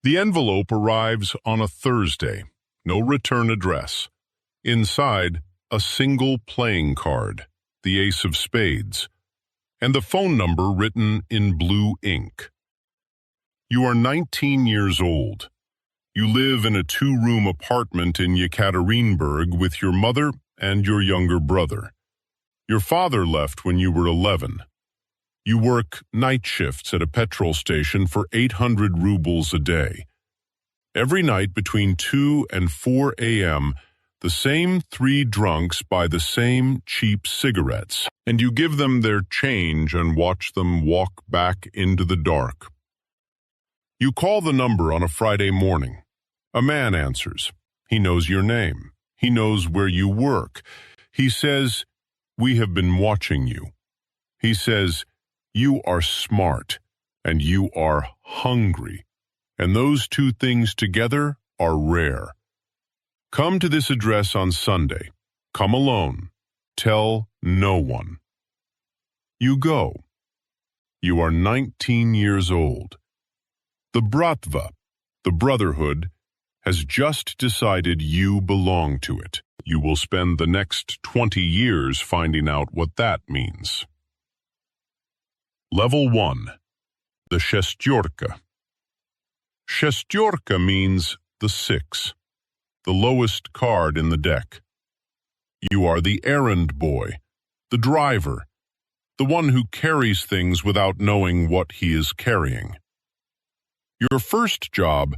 The envelope arrives on a Thursday. No return address. Inside, a single playing card, the ace of spades, and the phone number written in blue ink. You are 19 years old. You live in a 2-room apartment in Yekaterinburg with your mother and your younger brother. Your father left when you were 11. You work night shifts at a petrol station for 800 rubles a day. Every night between 2 and 4 a.m., the same 3 drunks buy the same cheap cigarettes, and you give them their change and watch them walk back into the dark. You call the number on a Friday morning. A man answers. He knows your name. He knows where you work. He says, "We have been watching you." He says, "You are smart and you are hungry, and those 2 things together are rare. Come to this address on Sunday. Come alone. Tell no one." You go. You are 19 years old. The Bratva, the Brotherhood, has just decided you belong to it. You will spend the next 20 years finding out what that means. Level 1. The Shestyorka. Shestyorka means the 6, the lowest card in the deck. You are the errand boy, the driver, the one who carries things without knowing what he is carrying. Your first job: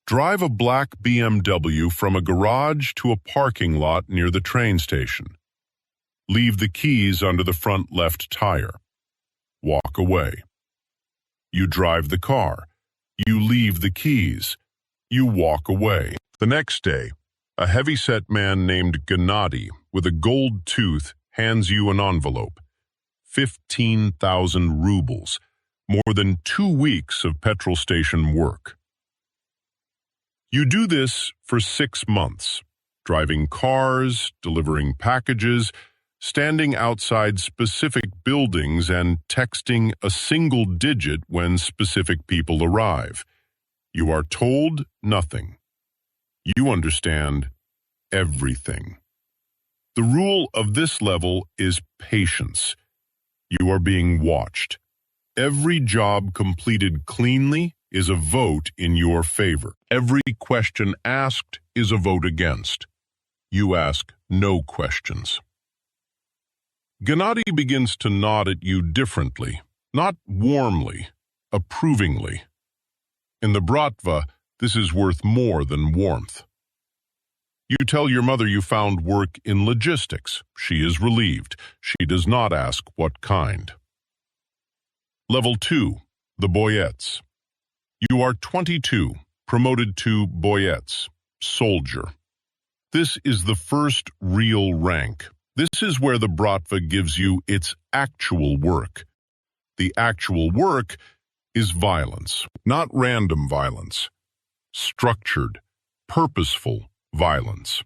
drive a black BMW from a garage to a parking lot near the train station. Leave the keys under the front left tire. Walk away. You drive the car. You leave the keys. You walk away. The next day, a heavy-set man named Gennady with a gold tooth hands you an envelope. 15,000 rubles, more than 2 weeks of petrol station work. You do this for 6 months, driving cars, delivering packages, standing outside specific buildings and texting a single digit when specific people arrive. You are told nothing. You understand everything. The rule of this level is patience. You are being watched. Every job completed cleanly is a vote in your favor. Every question asked is a vote against. You ask no questions. Gennady begins to nod at you differently, not warmly, approvingly. In the Bratva, this is worth more than warmth. You tell your mother you found work in logistics. She is relieved. She does not ask what kind. Level 2, the Boyets. You are 22, promoted to Boyets, soldier. This is the first real rank. This is where the Bratva gives you its actual work. The actual work is violence, not random violence. Structured, purposeful violence.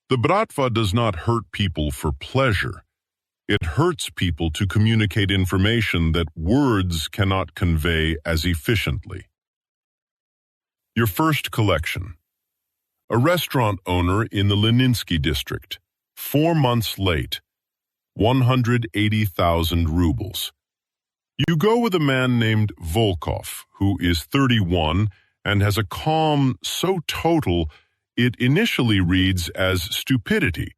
The Bratva does not hurt people for pleasure. It hurts people to communicate information that words cannot convey as efficiently. Your first collection. A restaurant owner in the Leninsky district. 4 months late. 180,000 rubles. You go with a man named Volkov, who is 31 and has a calm so total it initially reads as stupidity,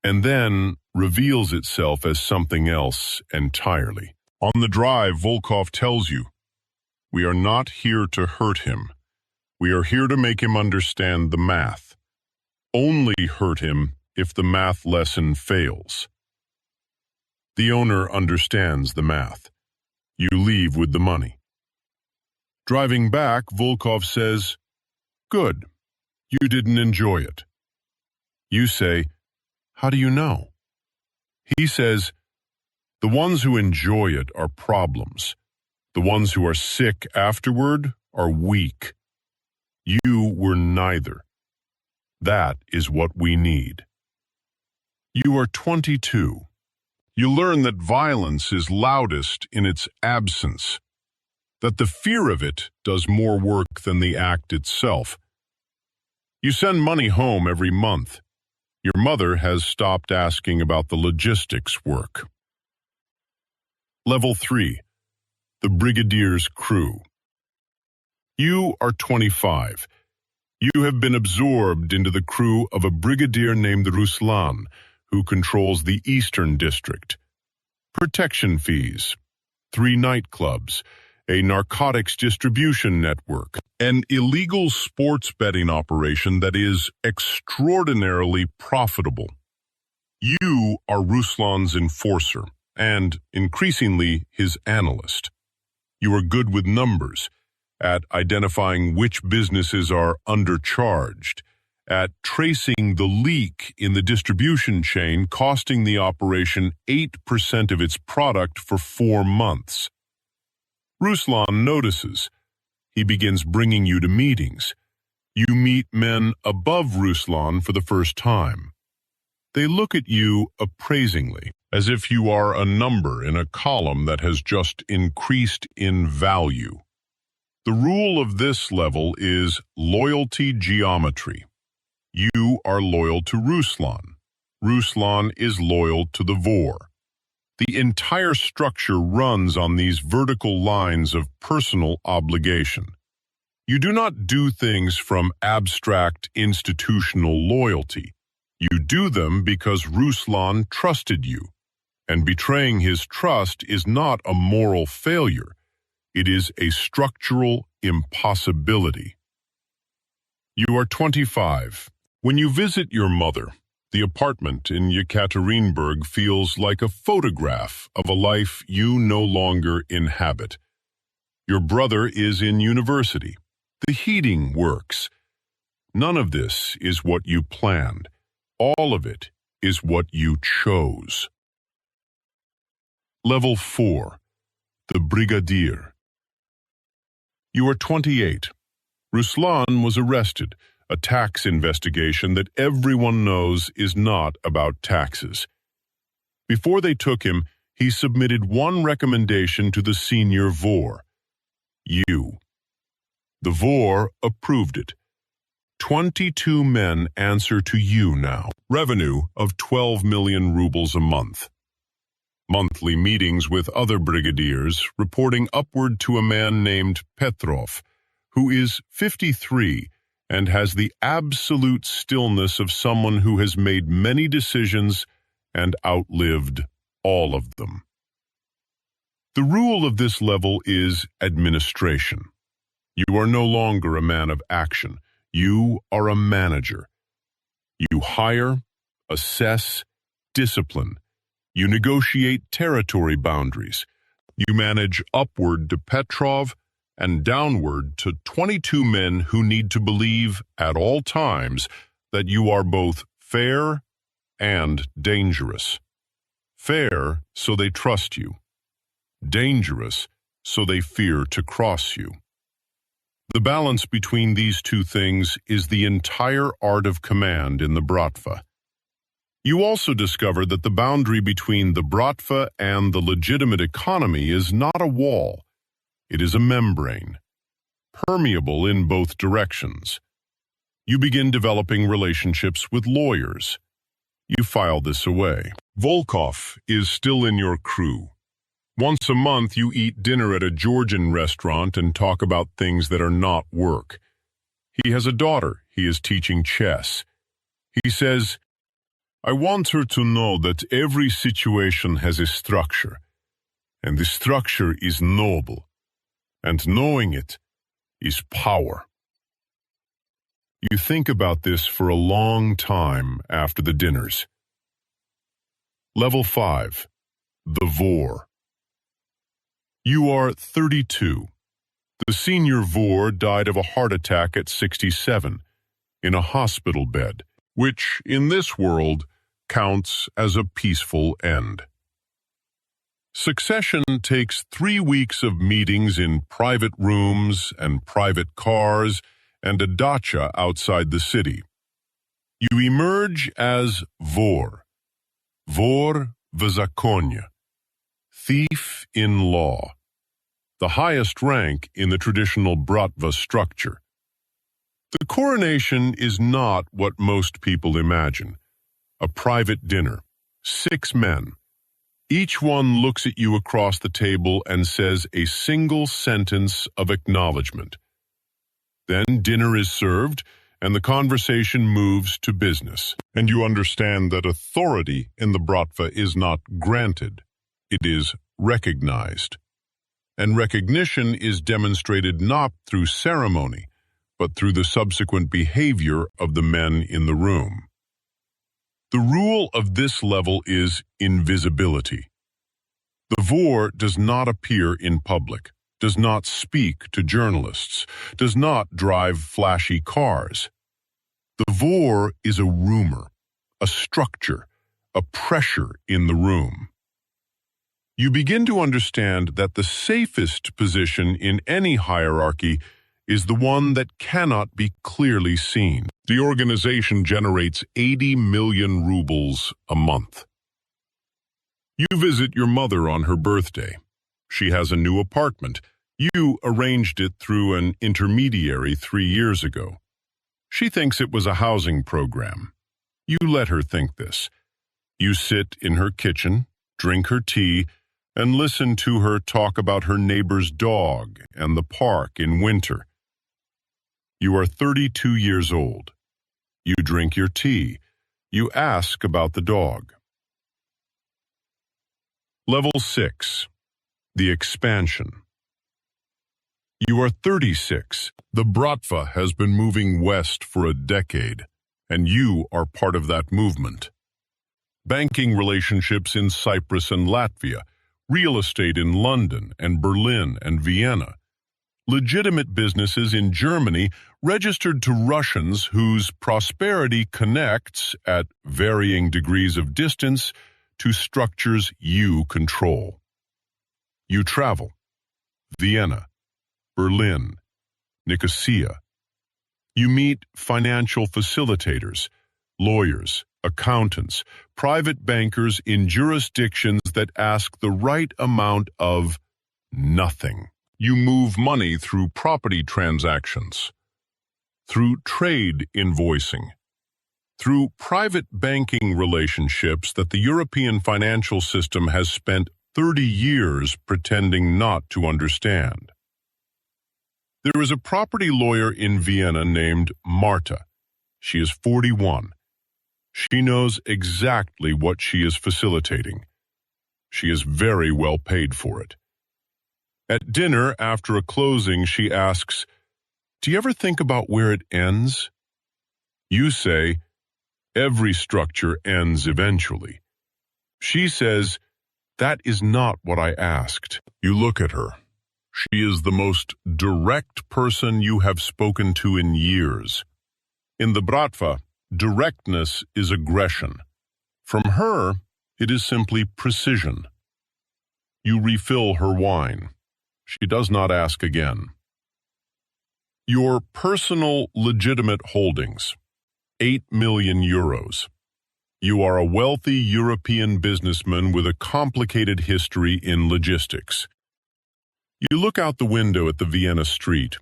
and then reveals itself as something else entirely. On the drive, Volkov tells you, "We are not here to hurt him. We are here to make him understand the math. Only hurt him if the math lesson fails." The owner understands the math. You leave with the money. Driving back, Volkov says, "Good. You didn't enjoy it." You say, "How do you know?" He says, "The ones who enjoy it are problems. The ones who are sick afterward are weak. You were neither. That is what we need." You are 22. You learn that violence is loudest in its absence. that the fear of it does more work than the act itself. You send money home every month. Your mother has stopped asking about the logistics work. Level 3. The Brigadier's crew. You are 25. You have been absorbed into the crew of a brigadier named Ruslan, who controls the Eastern District. Protection fees, 3 nightclubs, a narcotics distribution network, an illegal sports betting operation that is extraordinarily profitable. You are Ruslan's enforcer and, increasingly, his analyst. You are good with numbers, at identifying which businesses are undercharged, at tracing the leak in the distribution chain costing the operation 8% of its product for 4 months. Ruslan notices. He begins bringing you to meetings. You meet men above Ruslan for the first time. They look at you appraisingly, as if you are a number in a column that has just increased in value. The rule of this level is loyalty geometry. You are loyal to Ruslan. Ruslan is loyal to the Vor. The entire structure runs on these vertical lines of personal obligation. You do not do things from abstract institutional loyalty. You do them because Ruslan trusted you, and betraying his trust is not a moral failure. It is a structural impossibility. You are 25. When you visit your mother, the apartment in Yekaterinburg feels like a photograph of a life you no longer inhabit. Your brother is in university. The heating works. None of this is what you planned. All of it is what you chose. Level 4. The Brigadier. You are 28. Ruslan was arrested, a tax investigation that everyone knows is not about taxes. Before they took him, he submitted one recommendation to the senior Vor. You. The Vor approved it. 22 men answer to you now. Revenue of 12 million rubles a month. Monthly meetings with other brigadiers reporting upward to a man named Petrov, who is 53 and has the absolute stillness of someone who has made many decisions and outlived all of them. The rule of this level is administration. You are no longer a man of action. You are a manager. You hire, assess, discipline. You negotiate territory boundaries. You manage upward to Petrov and downward to 22 men who need to believe at all times that you are both fair and dangerous. Fair so they trust you. Dangerous so they fear to cross you. The balance between these two things is the entire art of command in the Bratva. You also discover that the boundary between the Bratva and the legitimate economy is not a wall. It is a membrane, permeable in both directions. You begin developing relationships with lawyers. You file this away. Volkov is still in your crew. Once a month, you eat dinner at a Georgian restaurant and talk about things that are not work. He has a daughter. He is teaching chess. He says, "I want her to know that every situation has a structure, and the structure is noble, and knowing it is power." You think about this for a long time after the dinners. Level 5. The Vor. You are 32. The senior Vor died of a heart attack at 67, in a hospital bed, which, in this world, counts as a peaceful end. Succession takes 3 weeks of meetings in private rooms and private cars and a dacha outside the city. You emerge as Vor, Vor v zakonie, thief in law. the highest rank in the traditional Bratva structure. The coronation is not what most people imagine. A private dinner, 6 men. Each one looks at you across the table and says a single sentence of acknowledgement. Then dinner is served, and the conversation moves to business. And you understand that authority in the Bratva is not granted. It is recognized. And recognition is demonstrated not through ceremony, but through the subsequent behavior of the men in the room. The rule of this level is invisibility. The vor does not appear in public, does not speak to journalists, does not drive flashy cars. The vor is a rumor, a structure, a pressure in the room. You begin to understand that the safest position in any hierarchy is the one that cannot be clearly seen. The organization generates 80 million rubles a month. You visit your mother on her birthday. She has a new apartment. You arranged it through an intermediary 3 years ago. She thinks it was a housing program. You let her think this. You sit in her kitchen, drink her tea, and listen to her talk about her neighbor's dog and the park in winter. You are 32 years old. You drink your tea. You ask about the dog. Level 6. The expansion. You are 36. The Bratva has been moving west for a decade, and you are part of that movement. Banking relationships in Cyprus and Latvia, real estate in London and Berlin and Vienna, legitimate businesses in Germany registered to Russians whose prosperity connects, at varying degrees of distance, to structures you control. You travel. Vienna, Berlin, Nicosia. You meet financial facilitators, lawyers, accountants, private bankers in jurisdictions that ask the right amount of nothing. You move money through property transactions, through trade invoicing, through private banking relationships that the European financial system has spent 30 years pretending not to understand. There is a property lawyer in Vienna named Marta. She is 41. She knows exactly what she is facilitating. She is very well paid for it. At dinner, after a closing, she asks, "Do you ever think about where it ends?" You say, "Every structure ends eventually." She says, "That is not what I asked." You look at her. She is the most direct person you have spoken to in years. In the Bratva, directness is aggression. From her, it is simply precision. You refill her wine. She does not ask again. Your personal legitimate holdings, 8 million euros. You are a wealthy European businessman with a complicated history in logistics. You look out the window at the Vienna street.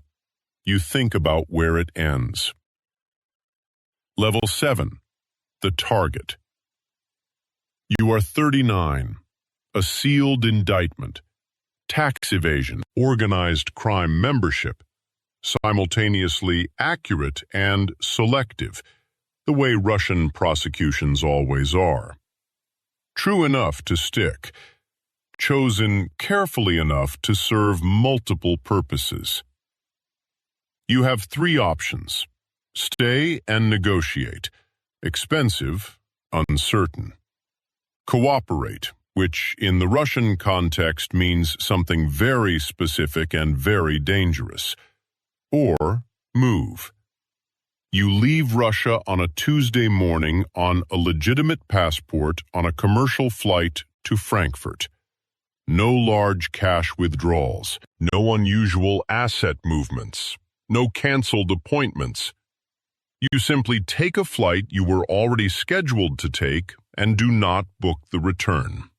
You think about where it ends. Level 7. The target. You are 39. A sealed indictment. Tax evasion, organized crime membership, simultaneously accurate and selective, the way Russian prosecutions always are. True enough to stick, chosen carefully enough to serve multiple purposes. You have 3 options: stay and negotiate, expensive, uncertain; cooperate, which in the Russian context means something very specific and very dangerous; or move. You leave Russia on a Tuesday morning on a legitimate passport on a commercial flight to Frankfurt. No large cash withdrawals, no unusual asset movements, no canceled appointments. You simply take a flight you were already scheduled to take and do not book the return.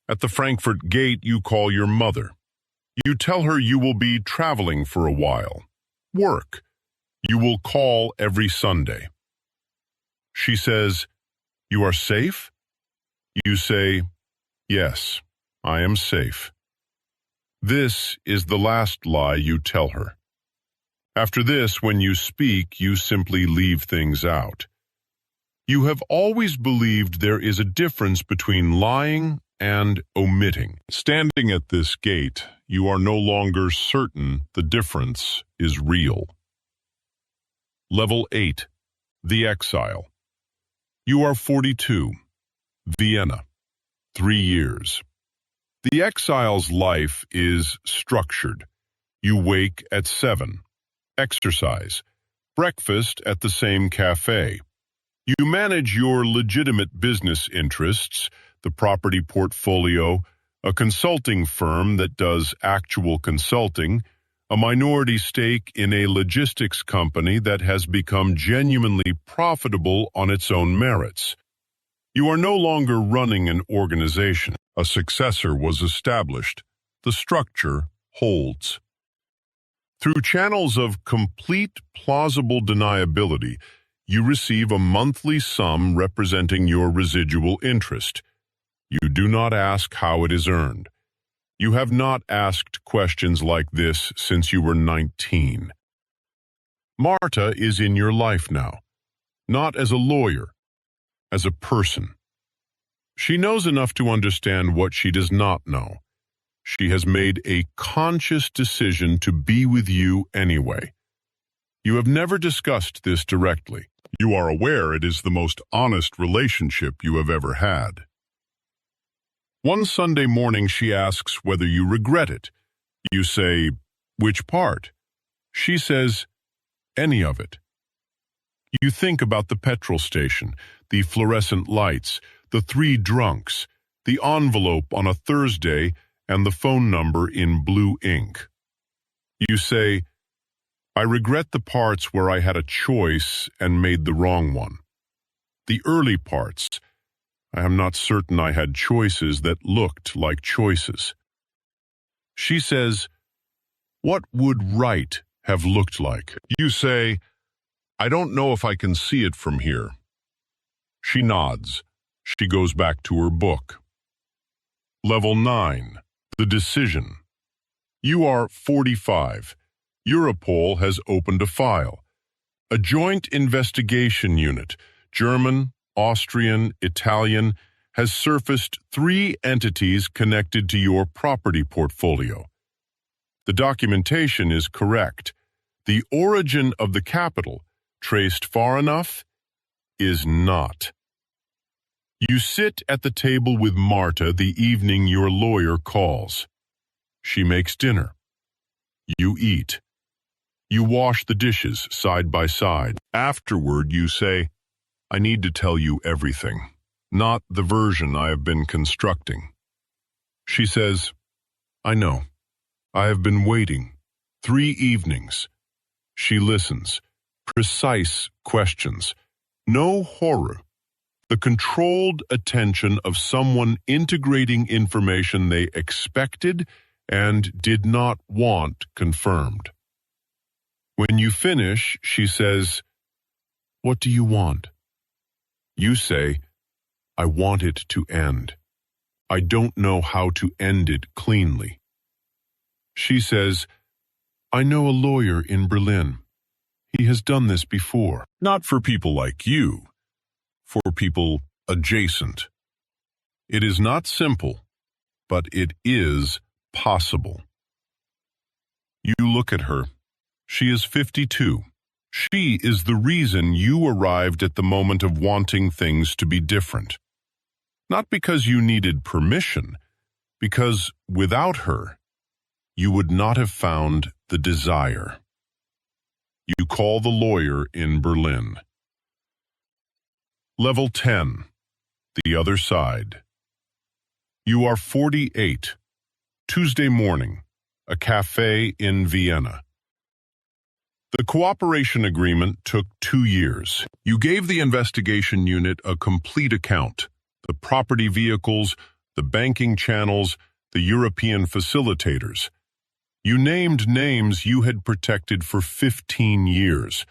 At the Frankfurt gate, you call your mother. You tell her you will be traveling for a while. Work. You will call every Sunday. She says, "You are safe?" You say, "Yes, I am safe." This is the last lie you tell her. After this, when you speak, you simply leave things out. You have always believed there is a difference between lying and omitting. Standing at this gate, you are no longer certain the difference is real. Level 8. The Exile. You are 42. Vienna. 3 years. The exile's life is structured. You wake at 7. Exercise. Breakfast at the same cafe. You manage your legitimate business interests, the property portfolio, a consulting firm that does actual consulting, a minority stake in a logistics company that has become genuinely profitable on its own merits. You are no longer running an organization. A successor was established. The structure holds. Through channels of complete plausible deniability, you receive a monthly sum representing your residual interest. You do not ask how it is earned. You have not asked questions like this since you were 19. Marta is in your life now, not as a lawyer, as a person. She knows enough to understand what she does not know. She has made a conscious decision to be with you anyway. You have never discussed this directly. You are aware it is the most honest relationship you have ever had. One Sunday morning she asks whether you regret it. You say, "Which part?" She says, "Any of it." You think about the petrol station, the fluorescent lights, the 3 drunks, the envelope on a Thursday, and the phone number in blue ink. You say, "I regret the parts where I had a choice and made the wrong one. The early parts, I am not certain I had choices that looked like choices." She says, "What would right have looked like?" You say, "I don't know if I can see it from here." She nods. She goes back to her book. Level 9. The Decision. You are 45. Europol has opened a file. A joint investigation unit, German, Austrian, Italian, has surfaced 3 entities connected to your property portfolio. The documentation is correct. The origin of the capital, traced far enough, is not. You sit at the table with Marta the evening your lawyer calls. She makes dinner. You eat. You wash the dishes side by side. Afterward, you say, "I need to tell you everything, not the version I have been constructing." She says, "I know. I have been waiting. 3 evenings." She listens. Precise questions. No horror. The controlled attention of someone integrating information they expected and did not want confirmed. When you finish, she says, "What do you want?" You say, "I want it to end. I don't know how to end it cleanly." She says, "I know a lawyer in Berlin. He has done this before." Not for people like you, for people adjacent. It is not simple, but it is possible. You look at her. She is 52. She is the reason you arrived at the moment of wanting things to be different. Not because you needed permission, because without her, you would not have found the desire. You call the lawyer in Berlin. Level 10. The Other Side. You are 48. Tuesday morning. A cafe in Vienna. The cooperation agreement took 2 years. You gave the investigation unit a complete account. The property vehicles, the banking channels, the European facilitators. You named names you had protected for 15 years.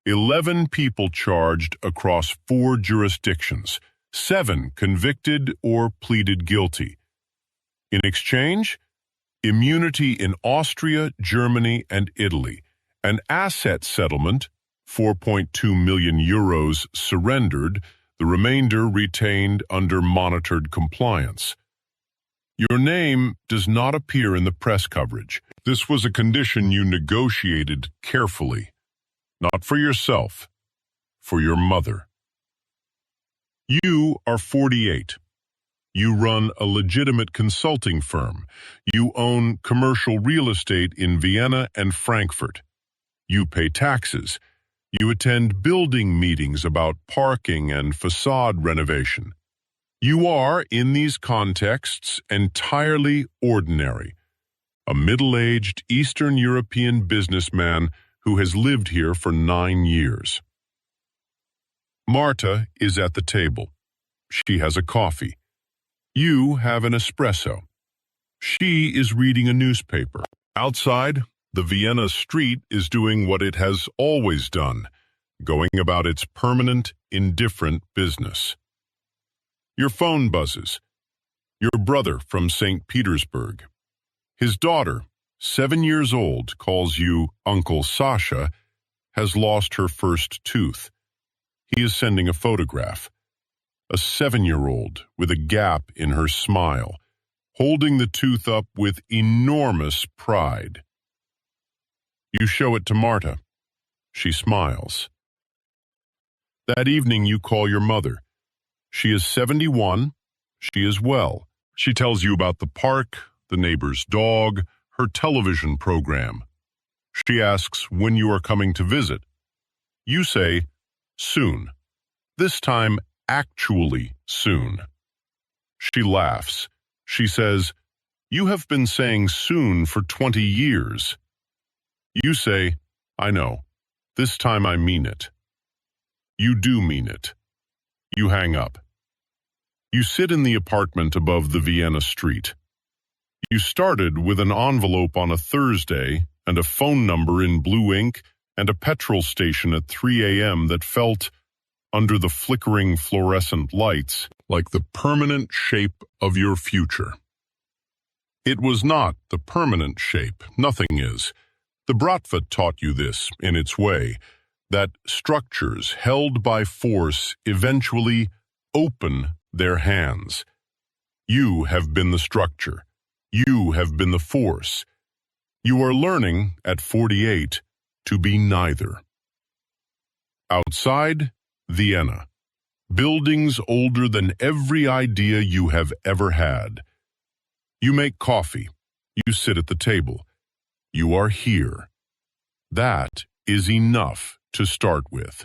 11 people charged across 4 jurisdictions, 7 convicted or pleaded guilty. In exchange, immunity in Austria, Germany, and Italy, an asset settlement, 4.2 million euros surrendered, the remainder retained under monitored compliance. Your name does not appear in the press coverage. This was a condition you negotiated carefully, not for yourself, for your mother. You are 48. You run a legitimate consulting firm. You own commercial real estate in Vienna and Frankfurt. You pay taxes. You attend building meetings about parking and facade renovation. You are, in these contexts, entirely ordinary. A middle-aged Eastern European businessman who has lived here for 9 years. Marta is at the table. She has a coffee. You have an espresso. She is reading a newspaper. Outside, the Vienna street is doing what it has always done, going about its permanent, indifferent business. Your phone buzzes. Your brother from St. Petersburg. His daughter, 7 years old, calls you Uncle Sasha, has lost her first tooth. He is sending a photograph. A 7-year-old with a gap in her smile, holding the tooth up with enormous pride. You show it to Marta. She smiles. That evening you call your mother. She is 71. She is well. She tells you about the park, the neighbor's dog, her television program. She asks when you are coming to visit. You say, soon. This time, actually soon. She laughs. She says, you have been saying soon for 20 years. You say, I know. This time I mean it. You do mean it. You hang up. You sit in the apartment above the Vienna street. You started with an envelope on a Thursday and a phone number in blue ink and a petrol station at 3 a.m. that felt, under the flickering fluorescent lights, like the permanent shape of your future. It was not the permanent shape. Nothing is. The Bratva taught you this, in its way, that structures held by force eventually open their hands. You have been the structure. You have been the force. You are learning, at 48, to be neither. Outside, Vienna. Buildings older than every idea you have ever had. You make coffee. You sit at the table. You are here. That is enough to start with.